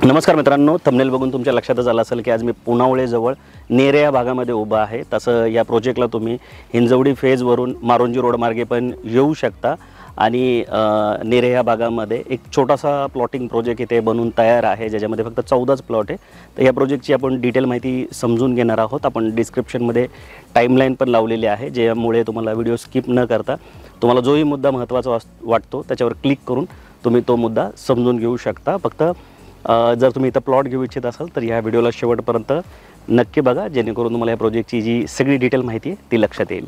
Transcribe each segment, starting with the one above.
नमस्कार मित्रांनो, थंबनेल बघून तुमच्या लक्षातच आलं असेल की आज मी पुनावळेजवळ नेरे या भागामध्ये उभा आहे। तसं या प्रोजेक्टला तुम्ही हिंजवडी फेजवरून मारोंजी रोड मार्गे पण येऊ शकता आणि नेरे या भागामध्ये एक छोटासा प्लॉटिंग प्रोजेक्ट इथे बनून तयार आहे, ज्याच्यामध्ये फक्त 14च प्लॉट आहे। तर या प्रोजेक्टची आपण डिटेल माहिती समजून घेणार आहोत। आपण डिस्क्रिप्शनमध्ये टाईमलाईन पण लावलेली आहे, ज्यामुळे तुम्हाला व्हिडिओ स्किप न करता तुम्हाला जोही मुद्दा महत्त्वाचा वाटतो त्याच्यावर क्लिक करून तुम्ही तो मुद्दा समजून घेऊ शकता। फक्त जर तुम्ही इथं प्लॉट घेऊ इच्छित असाल तर या व्हिडिओला शेवटपर्यंत नक्की बघा, जेणेकरून तुम्हाला या प्रोजेक्टची जी सगळी डिटेल माहिती आहे ती लक्षात येईल।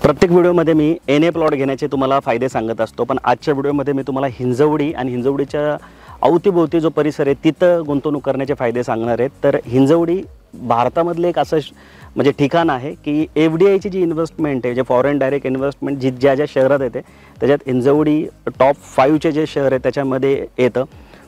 प्रत्येक व्हिडिओमध्ये मी एनए प्लॉट घेण्याचे तुम्हाला फायदे सांगत असतो, पण आजच्या व्हिडिओमध्ये मी तुम्हाला हिंजवडी आणि हिंजवडीच्या अवतीभोवती जो परिसर आहे तिथं गुंतवणूक करण्याचे फायदे सांगणार आहेत। तर हिंजवडी भारतामधले एक असं म्हणजे ठिकाण आहे की एफडीआयची जी इन्व्हेस्टमेंट आहे, जे फॉरेन डायरेक्ट इन्व्हेस्टमेंट ज्या शहरात येते त्याच्यात हिंजवडी टॉप 5चे जे शहर आहे त्याच्यामध्ये येतं।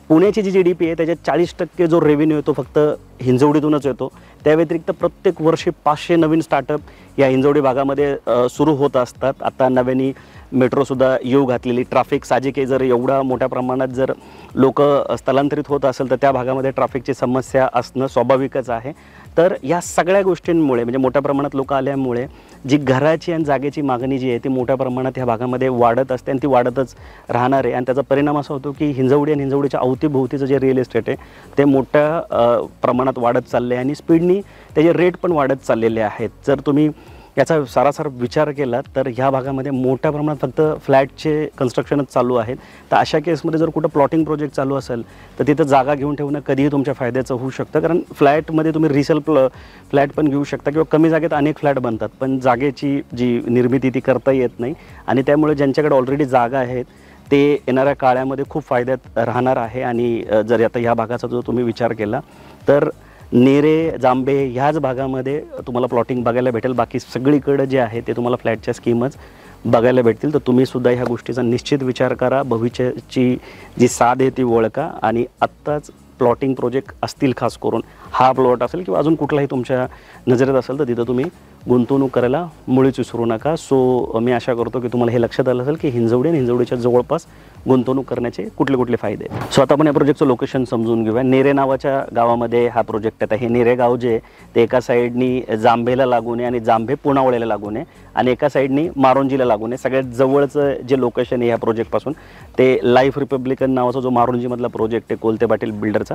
पुण्याची जी जीडीपी आहे त्याच्यात 40% जो रेव्हेन्यू येतो फक्त हिंजवडीतूनच येतो। त्या व्यतिरिक्त प्रत्येक वर्षी 500 नवीन स्टार्टअप या हिंजवडी भागामध्ये सुरू होत असतात। आता नव्याने मेट्रोसुद्धा येऊ घातलेली, ट्रॅफिक साहजिक आहे, जर एवढा मोठ्या प्रमाणात जर लोक स्थलांतरित होत असेल तर त्या भागामध्ये ट्रॅफिकची समस्या असणं स्वाभाविकच आहे। तर या सगळ्या गोष्टींमुळे म्हणजे मोठ्या प्रमाणात लोक आल्यामुळे जी घराची आणि जागेची मागणी जी आहे ती मोठ्या प्रमाणात ह्या भागामध्ये वाढत असते आणि ती वाढतच राहणार आहे। आणि त्याचा परिणाम असा होतो की हिंजवडी आणि हिंजवडीच्या अवतीभोवतीचं जे रिअल इस्टेट आहे ते मोठ्या प्रमाणात वाढत चालले आहे आणि स्पीडनी त्याचे रेट पण वाढत चाललेले आहेत। जर तुम्ही याचा सारासार विचार केला तर ह्या भागामध्ये मोठ्या प्रमाणात फक्त फ्लॅटचे कन्स्ट्रक्शनच चालू आहेत। तर अशा केसमध्ये जर कुठं प्लॉटिंग प्रोजेक्ट चालू असेल तर तिथं जागा घेऊन ठेवणं कधीही तुमच्या फायद्याचं होऊ शकतं, कारण फ्लॅटमध्ये तुम्ही रिसेल फ्लॅट पण घेऊ शकता किंवा कमी जागेत अनेक फ्लॅट बनतात, पण जागेची जी निर्मिती ती करता येत नाही आणि त्यामुळे ज्यांच्याकडे ऑलरेडी जागा आहेत ते येणाऱ्या काळामध्ये खूप फायद्यात राहणार आहे। आणि जर आता ह्या भागाचा जो तुम्ही विचार केला तर नेरे जांभे ह्याच भागामध्ये तुम्हाला प्लॉटिंग बघायला भेटेल, बाकी सगळीकडे जे आहे ते तुम्हाला फ्लॅटच्या स्कीमच बघायला भेटतील। तर तुम्ही सुद्धा ह्या गोष्टीचा निश्चित विचार करा, भविष्याची जी साध आहे ती ओळखा आणि आत्ताच प्लॉटिंग प्रोजेक्ट असतील, खास करून हा प्लॉट असेल किंवा अजून कुठलाही तुमच्या नजरेत असेल तर तिथं तुम्ही गुंतवणूक करायला मुळीच विसरू नका। सो मी आशा करतो की तुम्हाला हे लक्षात आलं असेल की हिंजवडी आणि हिंजवडीच्या जवळपास गुंतवणूक करण्याचे कुठले कुठले फायदे। सो आता आपण या प्रोजेक्टचं लोकेशन समजून घेऊया। नेरे नावाच्या गावामध्ये हा प्रोजेक्ट आहे। हे नेरे गाव जे ते एका साईडनी जांभेला लागून आहे आणि जांभे पुनावळेला लागून आहे आणि एका साईडनी मारोंजीला लागून आहे। सगळ्यात जवळचं जे लोकेशन आहे ह्या प्रोजेक्टपासून ते लाईफ रिपब्लिकन नावाचा जो मारोंजीमधला प्रोजेक्ट आहे कोलते पाटील बिल्डरचा,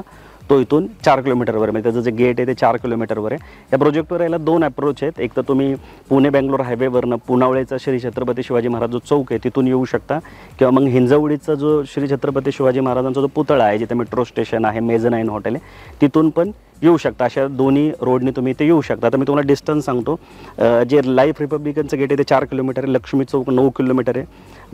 तो इथून 4 किलोमीटरवर म्हणजे त्याचं जे गेट आहे ते 4 किलोमीटरवर आहे। या प्रोजेक्टवर यायला 2 अप्रोच आहेत। एक तर तुम्ही पुणे बेंगलोर हायवेवरनं पुनावळेचा श्री छत्रपती शिवाजी महाराज जो चौक आहे तिथून येऊ शकता, किंवा मग हिंजवडीचा जो श्री छत्रपती शिवाजी महाराजांचा जो पुतळा आहे जिथे मेट्रो स्टेशन आहे, मेझनाईन हॉटेल आहे, तिथून पण येऊ शकता। अशा दोन्ही रोडने तुम्ही इथे येऊ शकता। तर मी तुम्हाला डिस्टन्स सांगतो, जे लाईफ रिपब्लिकनचं गेट आहे ते 4 किलोमीटर आहे, लक्ष्मी चौक 9 किलोमीटर आहे,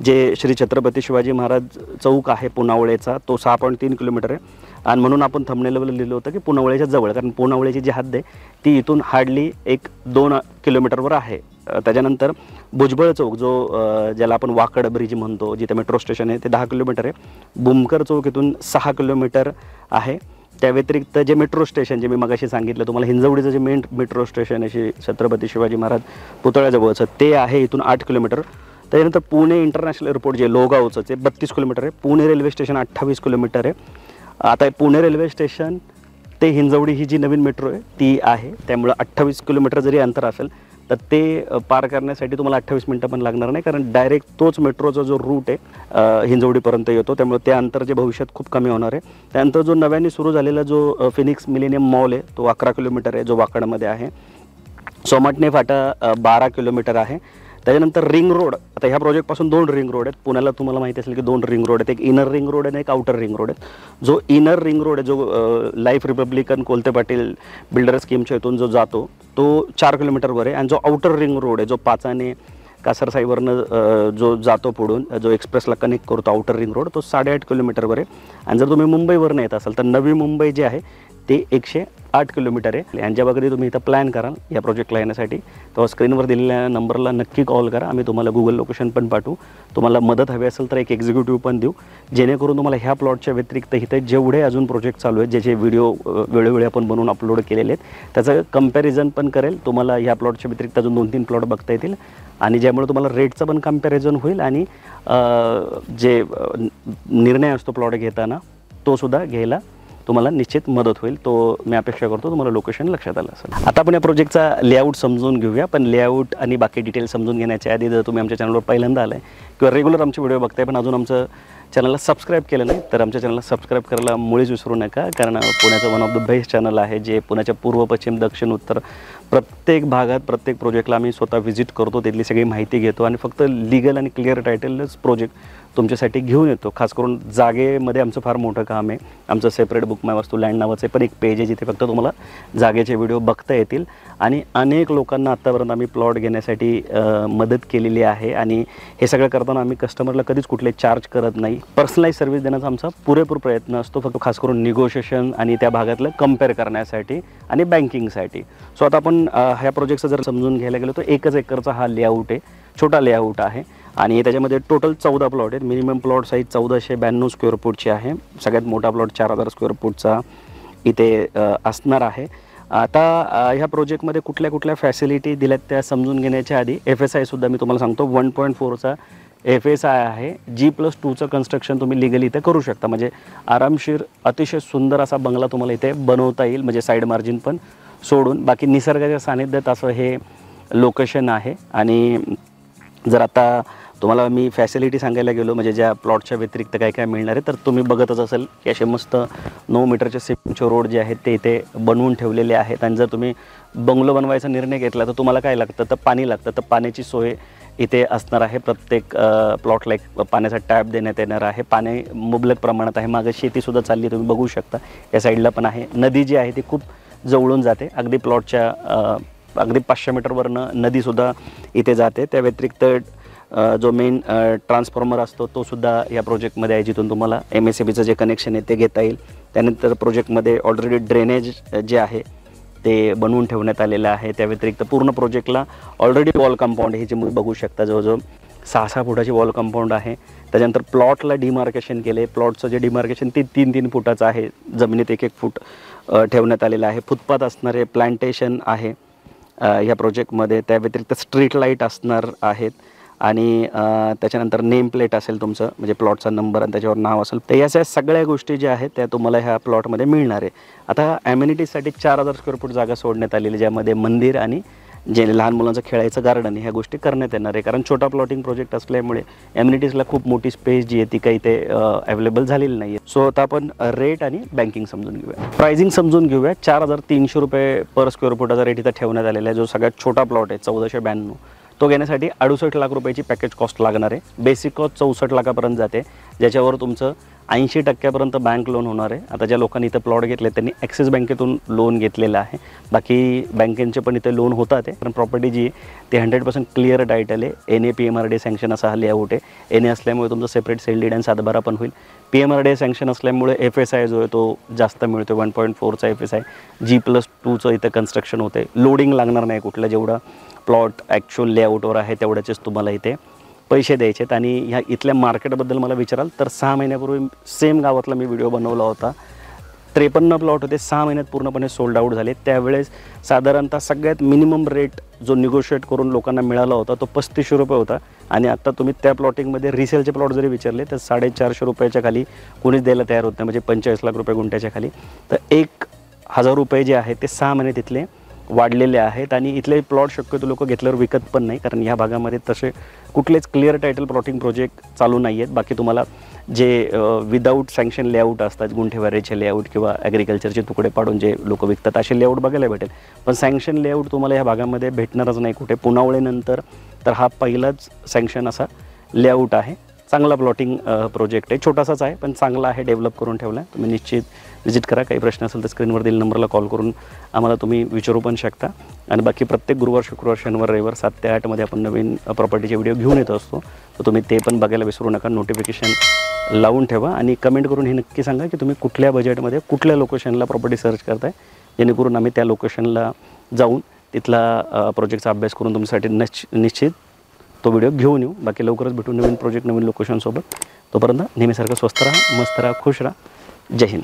जे श्री छत्रपती शिवाजी महाराज चौक आहे पुनावळेचा तो 6.3 किलोमीटर आहे। आणि म्हणून आपण थंबनेलवर लिहिलं होतं की पुनावळेच्या जवळ, कारण पुनावळेची जी हद्द आहे ती इथून हार्डली 1-2 किलोमीटरवर आहे। त्याच्यानंतर भुजबळ चौक जो ज्याला आपण वाकड ब्रिज म्हणतो, जिथे मेट्रो स्टेशन आहे ते 10 किलोमीटर आहे। भूमकर चौक इथून 6 किलोमीटर आहे। त्या व्यतिरिक्त जे मेट्रो स्टेशन जे मी मगाशी सांगितलं तुम्हाला, हिंजवडीचं जे मेन मेट्रो स्टेशन आहे छत्रपती शिवाजी महाराज पुतळ्याजवळचं ते आहे इथून 8 किलोमीटर। त्याच्यानंतर पुणे इंटरनॅशनल एअरपोर्ट जे लोगावचं ते 32 किलोमीटर आहे। पुणे रेल्वे स्टेशन 28 किलोमीटर आहे। आता पुणे रेल्वे स्टेशन ते हिंजवडी ही जी नवीन मेट्रो आहे ती आहे, त्यामुळे 28 किलोमीटर जरी अंतर असेल तर ते पार करण्यासाठी तुम्हाला 28 मिनटं पण लागणार नाही, कारण डायरेक्ट तोच मेट्रोचा जो रूट आहे हिंजवडीपर्यंत येतो, त्यामुळे ते अंतर जे भविष्यात खूप कमी होणार आहे। त्यानंतर जो नव्याने सुरू झालेला जो फिनिक्स मिलेनियम मॉल आहे तो 11 किलोमीटर आहे, जो वाकडमध्ये आहे। सोमाटणे फाटा 12 किलोमीटर आहे। त्याच्यानंतर रिंग रोड, आता ह्या प्रोजेक्टपासून 2 रिंग रोड आहेत। पुण्याला तुम्हाला माहिती असेल की 2 रिंग रोड आहेत, एक इनर रिंग रोड आणि एक आउटर रिंग रोड आहे। जो इनर रिंग रोड आहे जो life republican Kolte Patil builder स्कीमच्या इथून जो जातो तो 4 किलोमीटरवर आहे, आणि जो आउटर रिंग रोड आहे जो पाचाने कासरसाईवरनं जो जातो पुढून जो एक्सप्रेसला कनेक्ट करतो आउटर रिंग रोड, तो 8.5 किलोमीटरवर आहे। आणि जर तुम्ही मुंबईवरनं येत असाल तर नवी मुंबई जी आहे ते 108 किलोमीटर आहे. आणि जेव्हा कधी तुम्ही इथं प्लॅन कराल या प्रोजेक्टला येण्यासाठी तेव्हा स्क्रीनवर दिलेल्या नंबरला नक्की कॉल करा. आम्ही तुम्हाला गुगल लोकेशन पण पाठवू. तुम्हाला मदत हवी असेल तर एक एक्झिक्युटिव्ह पण देऊ, जेणेकरून तुम्हाला ह्या प्लॉटच्या व्यतिरिक्त इथे जेवढे अजून प्रोजेक्ट चालू आहेत, ज्याचे व्हिडिओ वेळोवेळी आपण बनवून अपलोड केलेले आहेत, त्याचं कंपॅरिझन पण करेल. तुम्हाला ह्या प्लॉटच्या व्यतिरिक्त अजून 2-3 प्लॉट बघता येतील आणि ज्यामुळे तुम्हाला रेटचं पण कंपॅरिझन होईल आणि जे निर्णय असतो प्लॉट घेताना तो सुद्धा घ्यायला तुम्हाला निश्चित मदत होईल. तो मी अपेक्षा करतो तुम्हाला लोकेशन लक्षात आलं असेल. आता आपण या प्रोजेक्टचा लेआउट समजून घेऊया. पण लेआउट आणि बाकी डिटेल समजून घेण्याच्या आधी जर तुम्ही आमच्या चॅनलवर पहिल्यांदा आलाय किंवा रेग्युलर आमचे व्हिडिओ बघताय पण अजून आमचं चॅनलला सबस्क्राईब केलं नाही तर आमच्या चॅनलला सबस्क्राईब करायला मुळीच विसरू नका. कारण पुण्याचं one of the best channel आहे, जे पुण्याच्या पूर्व, पश्चिम, दक्षिण, उत्तर प्रत्येक भागात प्रत्येक प्रोजेक्टला आम्ही स्वतः व्हिजिट करतो, तिथली सगळी माहिती घेतो आणि फक्त लीगल आणि क्लिअर टायटलच प्रोजेक्ट तुमच्यासाठी घेऊन येतो. खास करून जागेमध्ये आमचं फार मोठं काम आहे. आमचं सेपरेट बुक माय वास्तू लँड नावाचं पण एक पेज आहे जिथे फक्त तुम्हाला जागेचे व्हिडिओ बघता येतील. आणि अनेक लोकांना आत्तापर्यंत आम्ही प्लॉट घेण्यासाठी मदत केलेली आहे आणि हे सगळं करताना आम्ही कस्टमरला कधीच कुठले चार्ज करत नाही. पर्सनलाइज सर्व्हिस देण्याचा आमचा पुरेपूर प्रयत्न असतो, फक्त खास करून निगोशिएशन आणि त्या भागातलं कम्पेअर करण्यासाठी आणि बँकिंगसाठी. सो आता आपण ह्या प्रोजेक्टचं जर समजून घ्यायला गेलो तर 1 एकरचा हा लेआउट आहे, छोटा लेआउट आहे आणि त्याच्यामध्ये टोटल 14 प्लॉट आहेत. मिनिमम प्लॉट साईज 1492 स्क्वेअर फूटची आहे. सगळ्यात मोठा प्लॉट 4000 स्क्वेअर फूटचा इथे असणार आहे. आता ह्या प्रोजेक्टमध्ये कुठल्या कुठल्या फॅसिलिटी दिल्यात त्या समजून घेण्याच्या आधी FSI सुद्धा मी तुम्हाला सांगतो. 1.4चा FSI आहे. G+2चं कन्स्ट्रक्शन तुम्ही लिगली इथे करू शकता. म्हणजे आरामशीर अतिशय सुंदर असा बंगला तुम्हाला इथे बनवता येईल, म्हणजे साईड मार्जिन पण सोडून. बाकी निसर्गाच्या सानिध्यात असं हे लोकेशन आहे. आणि जर आता तुम्हाला मी फॅसिलिटी सांगायला गेलो म्हणजे ज्या प्लॉटच्या व्यतिरिक्त काय काय मिळणार आहे तर तुम्ही बघतच असेल की असे मस्त 9 मीटरचे सिमेंटचे रोड जे आहेत ते इथे बनवून ठेवलेले आहेत. आणि जर तुम्ही बंगलो बनवायचा निर्णय घेतला तर तुम्हाला काय लागतं तर पाणी लागतं. तर पाण्याची सोय इथे असणार आहे. प्रत्येक प्लॉटला एक पाण्याचा टॅप देण्यात येणार आहे. पाणी मुबलक प्रमाणात आहे. मागे शेतीसुद्धा चालली तुम्ही बघू शकता. या साईडला पण आहे. नदी जी आहे ती खूप जवळून जाते. अगदी प्लॉटच्या अगदी 500 मीटरवरनं नदीसुद्धा इथे जाते. त्या व्यतिरिक्त जो मेन ट्रान्सफॉर्मर असतो तो सुद्धा या प्रोजेक्टमध्ये आहे, जिथून तुम्हाला MSEBचं जे कनेक्शन आहे ते घेता येईल. त्यानंतर प्रोजेक्टमध्ये ऑलरेडी ड्रेनेज जे आहे ते बनवून ठेवण्यात आलेलं आहे. त्या व्यतिरिक्त पूर्ण प्रोजेक्टला ऑलरेडी वॉल कंपाऊंड हे जे तुम्ही बघू शकता जवळजवळ 6-6 फुटाची वॉल कंपाऊंड आहे. त्याच्यानंतर प्लॉटला डिमार्केशन केले. प्लॉटचं जे डिमार्केशन ते 3-3 फुटाचं आहे. जमिनीत 1-1 फूट ठेवण्यात आलेलं आहे. फुटपाथ असणारे प्लांटेशन आहे ह्या प्रोजेक्टमध्ये. त्या व्यतिरिक्त स्ट्रीट लाईट असणार आहेत आणि त्याच्यानंतर नेम प्लेट असेल तुमचं, म्हणजे प्लॉटचा नंबर आणि त्याच्यावर नाव असेल. तर या सगळ्या गोष्टी ज्या आहेत त्या तुम्हाला ह्या प्लॉटमध्ये मिळणार आहे. आता ॲम्युनिटीजसाठी 4000 स्क्वेअर फूट जागा सोडण्यात आलेली, ज्यामध्ये मंदिर आणि जे लहान मुलांचं खेळायचं गार्डन ह्या गोष्टी करण्यात येणार आहे. कारण छोटा प्लॉटिंग प्रोजेक्ट असल्यामुळे ॲम्युनिटीजला खूप मोठी स्पेस जी आहे ती काही ते अवेलेबल झालेली नाही आहे. सो आता आपण रेट आणि बँकिंग समजून घेऊया, प्राइसिंग समजून घेऊया. 4300 रुपये पर स्क्वेअर फुटाचा रेट इथं ठेवण्यात आलेला आहे. जो सगळ्यात छोटा प्लॉट आहे 1492 तो घेण्यासाठी 68 लाख रुपयाची पॅकेज कॉस्ट लागणार आहे. बेसिक कॉस्ट 64 लाखापर्यंत जाते, ज्याच्यावर तुमचं 80% बँक लोन होणार आहे. आता ज्या लोकांनी इथं प्लॉट घेतले त्यांनी ॲक्सिस बँकेतून लोन घेतलेलं आहे. बाकी बँकेचे पण इथे लोन होतात आहे. पण प्रॉपर्टी जी ती 100% क्लिअर टायटल आहे. NA PMRDA सँक्शन असा हा लेआउट आहे. NA असल्यामुळे तुमचं सेपरेट सेल डीड आणि 7/12 पण होईल. PMRDA सँक्शन असल्यामुळे FSI जो आहे तो जास्त मिळतो. 1.4चा FSI. G+2चं इथं कन्स्ट्रक्शन होते. लोडिंग लागणार नाही कुठलं. जेवढा प्लॉट ॲक्च्युअल लेआउटवर आहे तेवढ्याचेच तुम्हाला इथे पैसे द्यायचे आहेत. आणि ह्या इथल्या मार्केटबद्दल मला विचाराल तर 6 महिन्यापूर्वी सेम गावातला मी व्हिडिओ बनवला होता. 53 प्लॉट होते. 6 महिन्यात पूर्णपणे सोल्ड आउट झाले. त्यावेळेस साधारणतः सगळ्यात मिनिमम रेट जो निगोशिएट करून लोकांना मिळाला होता तो 3500 रुपये होता. आणि आता तुम्ही त्या प्लॉटिंगमध्ये रिसेलचे प्लॉट जरी विचारले तर 450 रुपयाच्या खाली कोणीच द्यायला तयार होत नाही, म्हणजे 45 लाख रुपये गुंठ्याच्या खाली. तर 1000 रुपये जे आहेत ते 6 महिने तिथले वाढलेले आहेत. आणि इथले प्लॉट शक्यतो लोक घेतल्यावर विकत पण नाही, कारण ह्या भागामध्ये तसे कुठलेच क्लिअर टायटल प्लॉटिंग प्रोजेक्ट चालू नाही आहेत. बाकी तुम्हाला जे विदाऊट सँक्शन लेआउट असतात, गुंठेवारीचे लेआउट किंवा ॲग्रिकल्चरचे तुकडे पाडून जे लोक विकतात असे लेआउट बघायला भेटेल. पण सँक्शन लेआउट तुम्हाला ह्या भागामध्ये भेटणारच नाही कुठे. पुनावळेनंतर तर हा पहिलाच सँक्शन असा लेआउट आहे. चांगला प्लॉटिंग प्रोजेक्ट आहे. छोटासाच आहे पण चांगला आहे, डेव्हलप करून ठेवला आहे. तुम्ही निश्चित व्हिजिट करा. काही प्रश्न असेल तर स्क्रीनवर दिलेल्या नंबरला कॉल करून आम्हाला तुम्ही विचारू पण शकता. आणि बाकी प्रत्येक गुरुवार, शुक्रवार, शनिवार, रविवार 7 ते 8 मध्ये आपण नवीन प्रॉपर्टीचे व्हिडिओ घेऊन येत असतो. तर तुम्ही ते पण बघायला विसरू नका. नोटिफिकेशन लावून ठेवा आणि कमेंट करून हे नक्की सांगा की तुम्ही कुठल्या बजेटमध्ये कुठल्या लोकेशनला प्रॉपर्टी सर्च करताय, जेणेकरून आम्ही त्या लोकेशनला जाऊन तिथला प्रोजेक्टचा अभ्यास करून तुमच्यासाठी निश्चित तो व्हिडिओ घेऊन येऊ. बाकी लवकरच भेटू नवीन प्रोजेक्ट नवीन लोकेशनसोबत. तोपर्यंत नेहमीसारखं स्वस्त राहा, मस्त राहा, खुश राहा. जय हिंद.